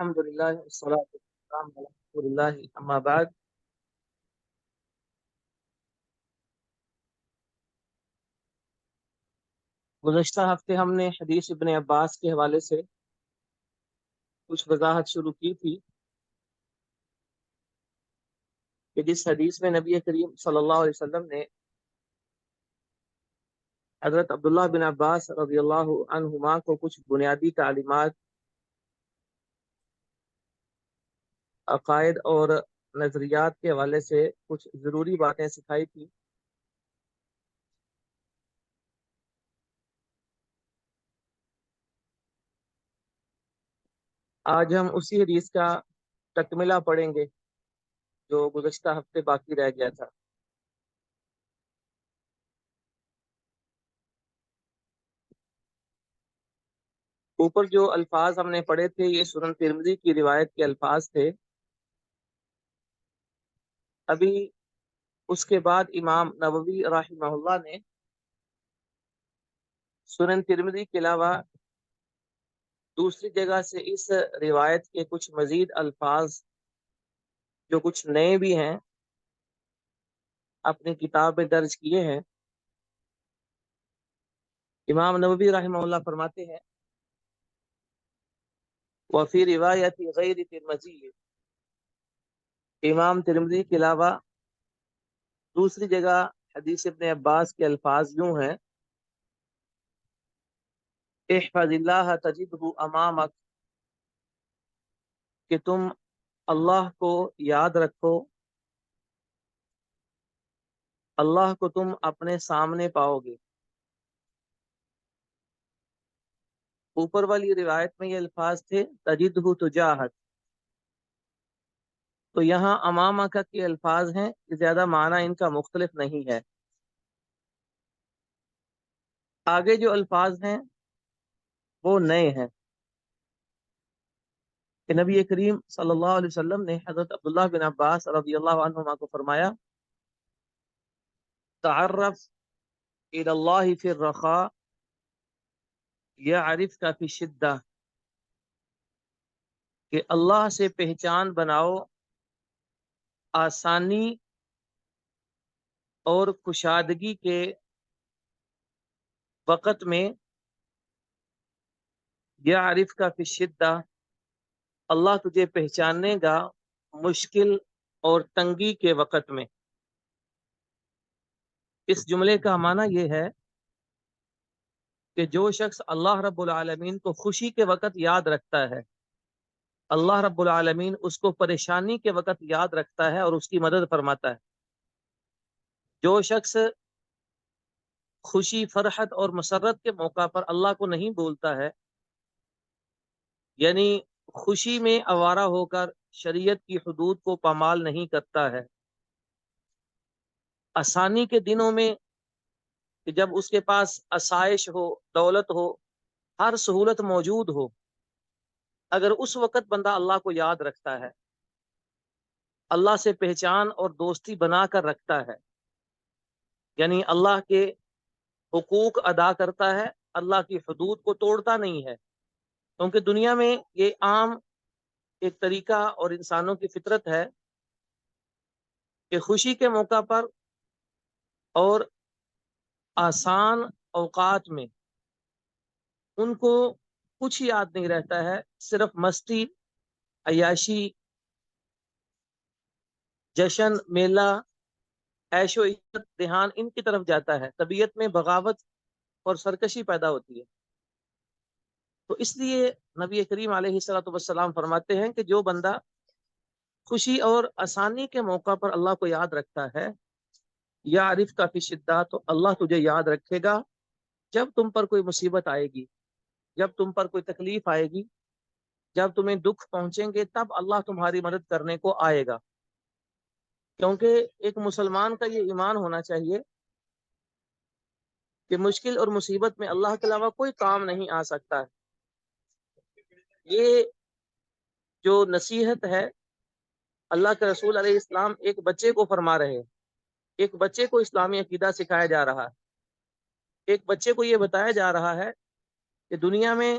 الحمدللہ والصلاۃ والسلام علی رسول اللہ اما بعد۔ گزشتہ ہفتے ہم نے حدیث ابن عباس کے حوالے سے کچھ وضاحت شروع کی تھی کہ جس حدیث میں نبی کریم صلی اللہ علیہ وسلم نے حضرت عبداللہ بن عباس رضی اللہ عنہما کو کچھ بنیادی تعلیمات، عقائد اور نظریات کے حوالے سے کچھ ضروری باتیں سکھائی تھی، آج ہم اسی حدیث کا تکملہ پڑھیں گے جو گزشتہ ہفتے باقی رہ گیا تھا۔ اوپر جو الفاظ ہم نے پڑھے تھے یہ سنن ترمذی کی روایت کے الفاظ تھے۔ ابھی اس کے بعد امام نووی رحمہ اللہ نے سنن ترمذی کے علاوہ دوسری جگہ سے اس روایت کے کچھ مزید الفاظ جو کچھ نئے بھی ہیں اپنی کتاب میں درج کیے ہیں۔ امام نووی رحمہ اللہ فرماتے ہیں وفی روایت غیر ترمذی، امام ترمذی کے علاوہ دوسری جگہ حدیث ابن عباس کے الفاظ یوں ہیں احفظ اللہ تجدہ امامک، کہ تم اللہ کو یاد رکھو، اللہ کو تم اپنے سامنے پاؤ گے۔ اوپر والی روایت میں یہ الفاظ تھے تجدہ تجاہک، تو یہاں امامک کے الفاظ ہیں، زیادہ معنی ان کا مختلف نہیں ہے۔ آگے جو الفاظ ہیں وہ نئے ہیں کہ نبی کریم صلی اللہ علیہ وسلم نے حضرت عبداللہ بن عباس رضی اللہ عنہما کو فرمایا تعرف الی اللہ فی الرخاء یعرفک فی الشدہ، کہ اللہ سے پہچان بناؤ آسانی اور کشادگی کے وقت میں، یعرفک فی الشدہ، اللہ تجھے پہچانے گا مشکل اور تنگی کے وقت میں۔ اس جملے کا معنی یہ ہے کہ جو شخص اللہ رب العالمین کو خوشی کے وقت یاد رکھتا ہے، اللہ رب العالمین اس کو پریشانی کے وقت یاد رکھتا ہے اور اس کی مدد فرماتا ہے۔ جو شخص خوشی، فرحت اور مسرت کے موقع پر اللہ کو نہیں بولتا ہے، یعنی خوشی میں آوارہ ہو کر شریعت کی حدود کو پامال نہیں کرتا ہے، آسانی کے دنوں میں کہ جب اس کے پاس آسائش ہو، دولت ہو، ہر سہولت موجود ہو، اگر اس وقت بندہ اللہ کو یاد رکھتا ہے، اللہ سے پہچان اور دوستی بنا کر رکھتا ہے، یعنی اللہ کے حقوق ادا کرتا ہے، اللہ کی حدود کو توڑتا نہیں ہے، کیونکہ دنیا میں یہ عام ایک طریقہ اور انسانوں کی فطرت ہے کہ خوشی کے موقع پر اور آسان اوقات میں ان کو کچھ یاد نہیں رہتا ہے، صرف مستی، عیاشی، جشن، میلہ، عیش و عشرت، دھیان ان کی طرف جاتا ہے، طبیعت میں بغاوت اور سرکشی پیدا ہوتی ہے۔ تو اس لیے نبی کریم علیہ الصلوۃ والسلام فرماتے ہیں کہ جو بندہ خوشی اور آسانی کے موقع پر اللہ کو یاد رکھتا ہے، یعرف کا فی شدہ، تو اللہ تجھے یاد رکھے گا جب تم پر کوئی مصیبت آئے گی، جب تم پر کوئی تکلیف آئے گی، جب تمہیں دکھ پہنچیں گے، تب اللہ تمہاری مدد کرنے کو آئے گا۔ کیونکہ ایک مسلمان کا یہ ایمان ہونا چاہیے کہ مشکل اور مصیبت میں اللہ کے علاوہ کوئی کام نہیں آ سکتا ہے۔ یہ جو نصیحت ہے اللہ کے رسول علیہ السلام ایک بچے کو فرما رہے ہیں، ایک بچے کو اسلامی عقیدہ سکھایا جا رہا ہے، ایک بچے کو یہ بتایا جا رہا ہے کہ دنیا میں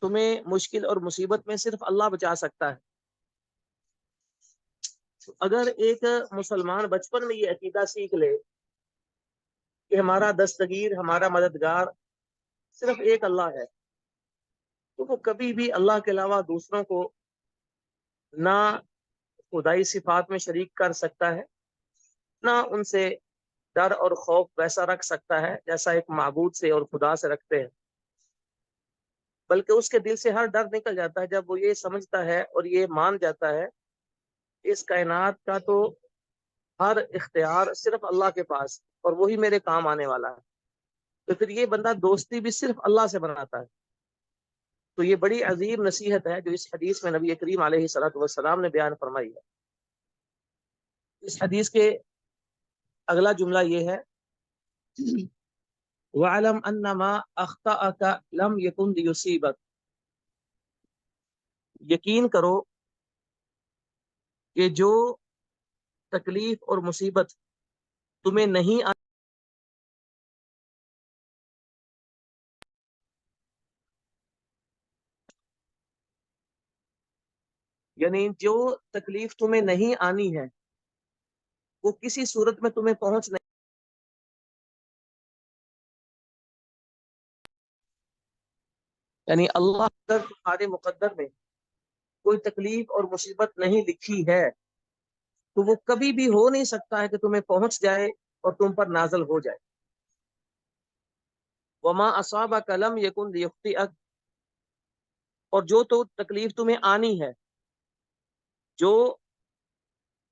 تمہیں مشکل اور مصیبت میں صرف اللہ بچا سکتا ہے. اگر ایک مسلمان بچپن میں یہ عقیدہ سیکھ لے کہ ہمارا دستگیر، ہمارا مددگار صرف ایک اللہ ہے، تو وہ کبھی بھی اللہ کے علاوہ دوسروں کو نہ خدائی صفات میں شریک کر سکتا ہے، نہ ان سے ڈر اور خوف ویسا رکھ سکتا ہے جیسا ایک معبود سے اور خدا سے رکھتے ہیں. بلکہ اس کے دل سے ہر ڈر نکل جاتا ہے جب وہ یہ سمجھتا ہے اور یہ مان جاتا ہے اس کائنات کا تو ہر اختیار صرف اللہ کے پاس، اور وہی میرے کام آنے والا ہے. تو پھر یہ بندہ دوستی بھی صرف اللہ سے بناتا ہے. تو یہ بڑی عظیم نصیحت ہے جو اس حدیث میں نبی کریم علیہ الصلوۃ والسلام نے بیان فرمائی ہے. اس حدیث کے اگلا جملہ یہ ہے، وَعَلَمْ أَنَّ مَا أَخْطَأَكَ لَمْ يَكُنْ لِيُصِيبَكَ، یقین کرو کہ جو تکلیف اور مصیبت تمہیں نہیں یعنی جو تکلیف تمہیں نہیں آنی ہے وہ کسی صورت میں تمہیں پہنچ نہیں، یعنی اللہ اگر تمہارے مقدر میں کوئی تکلیف اور مصیبت نہیں لکھی ہے تو وہ کبھی بھی ہو نہیں سکتا ہے کہ تمہیں پہنچ جائے اور تم پر نازل ہو جائے. وما اصابک لم یکن لیخطئک، اور جو تو تکلیف تمہیں آنی ہے، جو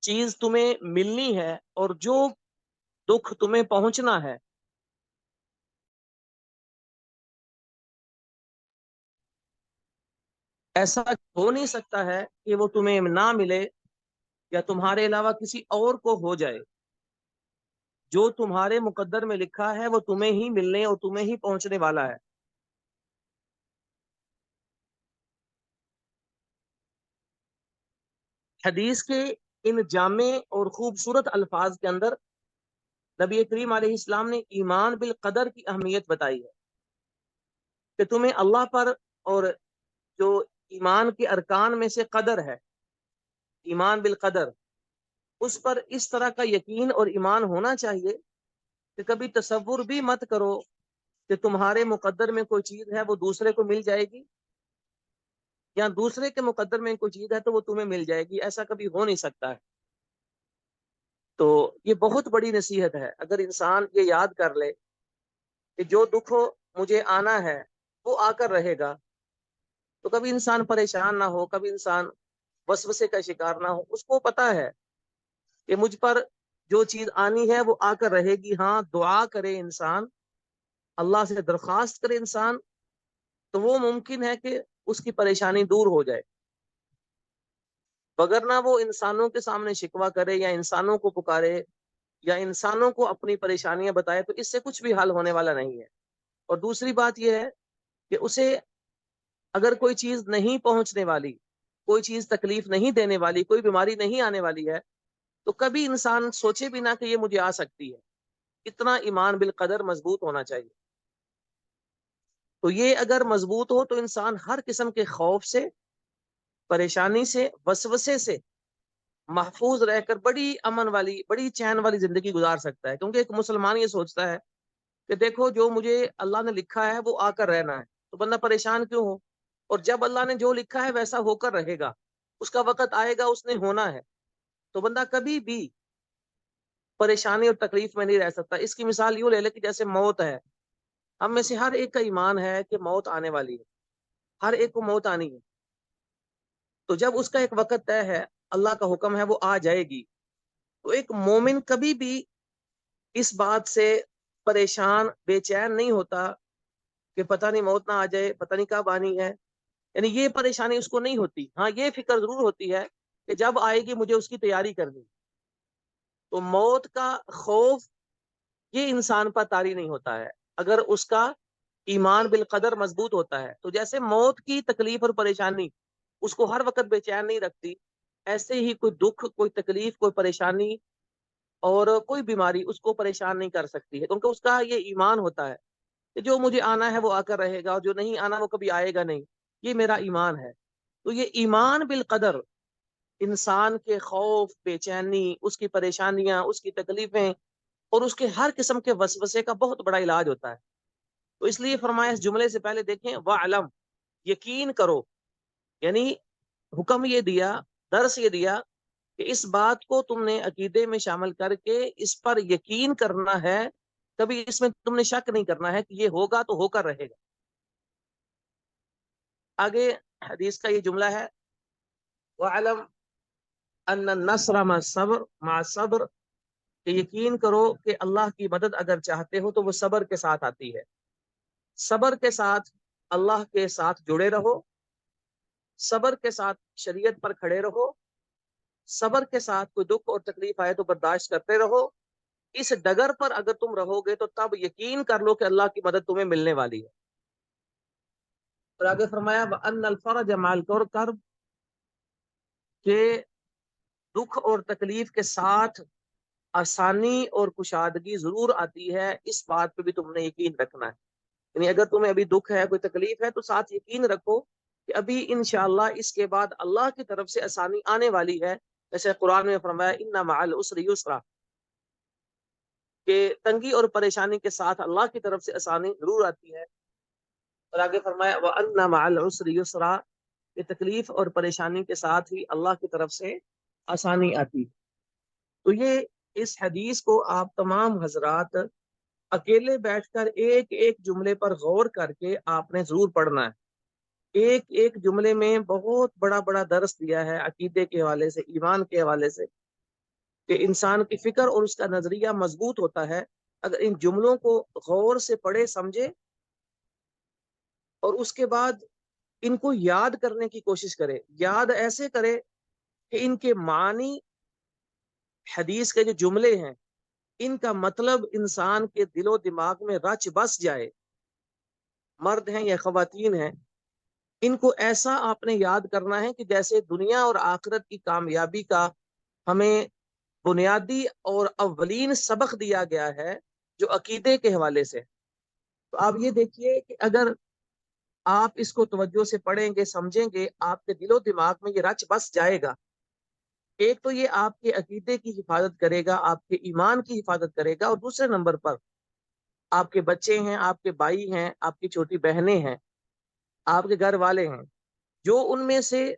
چیز تمہیں ملنی ہے، اور جو دکھ تمہیں پہنچنا ہے، ایسا ہو نہیں سکتا ہے کہ وہ تمہیں نہ ملے یا تمہارے علاوہ کسی اور کو ہو جائے. جو تمہارے مقدر میں لکھا ہے وہ تمہیں ہی ملنے اور تمہیں ہی پہنچنے والا ہے. حدیث کے ان جامع اور خوبصورت الفاظ کے اندر نبی کریم علیہ السلام نے ایمان بالقدر کی اہمیت بتائی ہے کہ تمہیں اللہ پر، اور جو ایمان کے ارکان میں سے قدر ہے، ایمان بالقدر، اس پر اس طرح کا یقین اور ایمان ہونا چاہیے کہ کبھی تصور بھی مت کرو کہ تمہارے مقدر میں کوئی چیز ہے وہ دوسرے کو مل جائے گی، یا دوسرے کے مقدر میں کوئی چیز ہے تو وہ تمہیں مل جائے گی. ایسا کبھی ہو نہیں سکتا ہے. تو یہ بہت بڑی نصیحت ہے. اگر انسان یہ یاد کر لے کہ جو دکھ مجھے آنا ہے وہ آ کر رہے گا، تو کبھی انسان پریشان نہ ہو، کبھی انسان وسوسے کا شکار نہ ہو. اس کو پتا ہے کہ مجھ پر جو چیز آنی ہے وہ آ کر رہے گی. ہاں، دعا کرے انسان، اللہ سے درخواست کرے انسان، تو وہ ممکن ہے کہ اس کی پریشانی دور ہو جائے. وگرنہ وہ انسانوں کے سامنے شکوہ کرے یا انسانوں کو پکارے یا انسانوں کو اپنی پریشانیاں بتائے تو اس سے کچھ بھی حل ہونے والا نہیں ہے. اور دوسری بات یہ ہے کہ اسے اگر کوئی چیز نہیں پہنچنے والی، کوئی چیز تکلیف نہیں دینے والی، کوئی بیماری نہیں آنے والی ہے، تو کبھی انسان سوچے بھی نہ کہ یہ مجھے آ سکتی ہے. اتنا ایمان بالقدر مضبوط ہونا چاہیے. تو یہ اگر مضبوط ہو تو انسان ہر قسم کے خوف سے، پریشانی سے، وسوسے سے محفوظ رہ کر بڑی امن والی، بڑی چین والی زندگی گزار سکتا ہے. کیونکہ ایک مسلمان یہ سوچتا ہے کہ دیکھو جو مجھے اللہ نے لکھا ہے وہ آ کر رہنا ہے، تو بندہ پریشان کیوں ہو؟ اور جب اللہ نے جو لکھا ہے ویسا ہو کر رہے گا، اس کا وقت آئے گا، اس نے ہونا ہے. تو بندہ کبھی بھی پریشانی اور تکلیف میں نہیں رہ سکتا. اس کی مثال یوں لے لے کہ جیسے موت ہے. ہم میں سے ہر ایک کا ایمان ہے کہ موت آنے والی ہے، ہر ایک کو موت آنی ہے. تو جب اس کا ایک وقت طے ہے، اللہ کا حکم ہے، وہ آ جائے گی. تو ایک مومن کبھی بھی اس بات سے پریشان، بے چین نہیں ہوتا کہ پتہ نہیں موت نہ آ جائے، پتہ نہیں کب آنی ہے. یعنی یہ پریشانی اس کو نہیں ہوتی. ہاں، یہ فکر ضرور ہوتی ہے کہ جب آئے گی مجھے اس کی تیاری کرنی. تو موت کا خوف یہ انسان پر طاری نہیں ہوتا ہے اگر اس کا ایمان بالقدر مضبوط ہوتا ہے. تو جیسے موت کی تکلیف اور پریشانی اس کو ہر وقت بے چین نہیں رکھتی، ایسے ہی کوئی دکھ، کوئی تکلیف، کوئی پریشانی اور کوئی بیماری اس کو پریشان نہیں کر سکتی ہے. کیونکہ اس کا یہ ایمان ہوتا ہے کہ جو مجھے آنا ہے وہ آ کر رہے گا، اور جو نہیں آنا وہ کبھی آئے گا نہیں. یہ میرا ایمان ہے. تو یہ ایمان بالقدر انسان کے خوف، بے چینی، اس کی پریشانیاں، اس کی تکلیفیں اور اس کے ہر قسم کے وسوسے کا بہت بڑا علاج ہوتا ہے. تو اس لیے فرمایا اس جملے سے پہلے دیکھیں وَعْلَمْ، یقین کرو، یعنی حکم یہ دیا، درس یہ دیا کہ اس بات کو تم نے عقیدے میں شامل کر کے اس پر یقین کرنا ہے، کبھی اس میں تم نے شک نہیں کرنا ہے کہ یہ ہوگا تو ہو کر رہے گا. آگے حدیث کا یہ جملہ ہے وَعْلَمْ أَنَّ النَّصْرَ مَعَ الصَّبْرِ، کہ یقین کرو کہ اللہ کی مدد اگر چاہتے ہو تو وہ صبر کے ساتھ آتی ہے. صبر کے ساتھ اللہ کے ساتھ جڑے رہو، صبر کے ساتھ شریعت پر کھڑے رہو، صبر کے ساتھ کوئی دکھ اور تکلیف آئے تو برداشت کرتے رہو. اس ڈگر پر اگر تم رہو گے تو تب یقین کر لو کہ اللہ کی مدد تمہیں ملنے والی ہے. اور آگے فرمایا وَأَنَّ الْفَرَجَ مَعَ الْكَرْبِ، کہ دکھ اور تکلیف کے ساتھ آسانی اور کشادگی ضرور آتی ہے. اس بات پہ بھی تم نے یقین رکھنا ہے. یعنی اگر تمہیں ابھی دکھ ہے، کوئی تکلیف ہے، تو ساتھ یقین رکھو کہ ابھی انشاءاللہ اس کے بعد اللہ کی طرف سے آسانی آنے والی ہے. جیسے قرآن میں فرمایا اِنَّ مَعَ الْعُسْرِ يُسْرًا، کہ تنگی اور پریشانی کے ساتھ اللہ کی طرف سے آسانی ضرور آتی ہے. اور آگے فرمایا وَأَنَّ مَعَ الْعُسْرِ يُسْرًا، کہ تکلیف اور پریشانی کے ساتھ ہی اللہ کی طرف سے آسانی آتی ہے. تو یہ اس حدیث کو آپ تمام حضرات اکیلے بیٹھ کر ایک ایک جملے پر غور کر کے آپ نے ضرور پڑھنا ہے. ایک ایک جملے میں بہت بڑا بڑا درس دیا ہے عقیدے کے حوالے سے، ایمان کے حوالے سے، کہ انسان کی فکر اور اس کا نظریہ مضبوط ہوتا ہے اگر ان جملوں کو غور سے پڑھے، سمجھے اور اس کے بعد ان کو یاد کرنے کی کوشش کرے. یاد ایسے کرے کہ ان کے معنی، حدیث کے جو جملے ہیں، ان کا مطلب انسان کے دل و دماغ میں رچ بس جائے. مرد ہیں یا خواتین ہیں، ان کو ایسا آپ نے یاد کرنا ہے کہ جیسے دنیا اور آخرت کی کامیابی کا ہمیں بنیادی اور اولین سبق دیا گیا ہے جو عقیدے کے حوالے سے. تو آپ یہ دیکھیے کہ اگر آپ اس کو توجہ سے پڑھیں گے، سمجھیں گے، آپ کے دل و دماغ میں یہ رچ بس جائے گا. ایک تو یہ آپ کے عقیدے کی حفاظت کرے گا، آپ کے ایمان کی حفاظت کرے گا، اور دوسرے نمبر پر آپ کے بچے ہیں، آپ کے بھائی ہیں، آپ کی چھوٹی بہنیں ہیں، آپ کے گھر والے ہیں، جو ان میں سے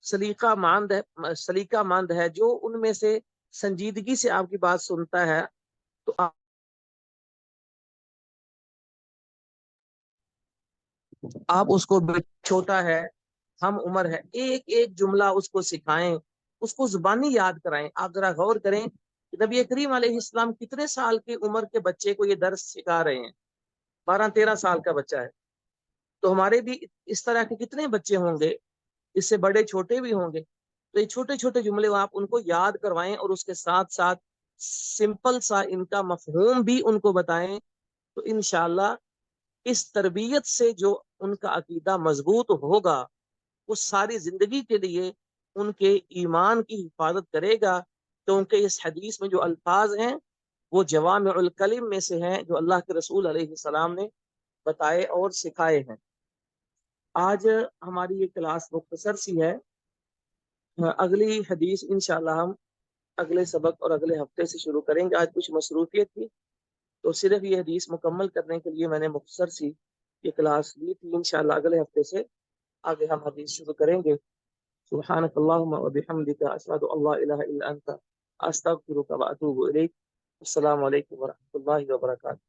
سلیقہ مند ہے، جو ان میں سے سنجیدگی سے آپ کی بات سنتا ہے، تو آپ اس کو، چھوٹا ہے، ہم عمر ہے، ایک ایک جملہ اس کو سکھائیں، اس کو زبانی یاد کرائیں. آپ ذرا غور کریں کہ نبی کریم علیہ السلام کتنے سال کی عمر کے بچے کو یہ درس سکھا رہے ہیں. 12-13 سال کا بچہ ہے. تو ہمارے بھی اس طرح کے کتنے بچے ہوں گے، اس سے بڑے چھوٹے بھی ہوں گے. تو یہ چھوٹے چھوٹے جملے آپ ان کو یاد کروائیں اور اس کے ساتھ ساتھ سمپل سا ان کا مفہوم بھی ان کو بتائیں. تو انشاءاللہ اس تربیت سے جو ان کا عقیدہ مضبوط ہوگا، وہ ساری زندگی کے لیے ان کے ایمان کی حفاظت کرے گا. کیونکہ اس حدیث میں جو الفاظ ہیں وہ جوامع الکلم میں سے ہیں جو اللہ کے رسول علیہ السلام نے بتائے اور سکھائے ہیں. آج ہماری یہ کلاس مختصر سی ہے. اگلی حدیث انشاءاللہ ہم اگلے سبق اور اگلے ہفتے سے شروع کریں گے. آج کچھ مصروفیت تھی تو صرف یہ حدیث مکمل کرنے کے لیے میں نے مختصر سی یہ کلاس لی تھی. انشاءاللہ اگلے ہفتے سے آگے ہم حدیث شروع کریں گے. سبحانک اللہم و بحمدک، اشہد ان لا الہ الا انت، استغفرک و اتوب الیک. السلام علیکم ورحمۃ اللہ وبرکاتہ.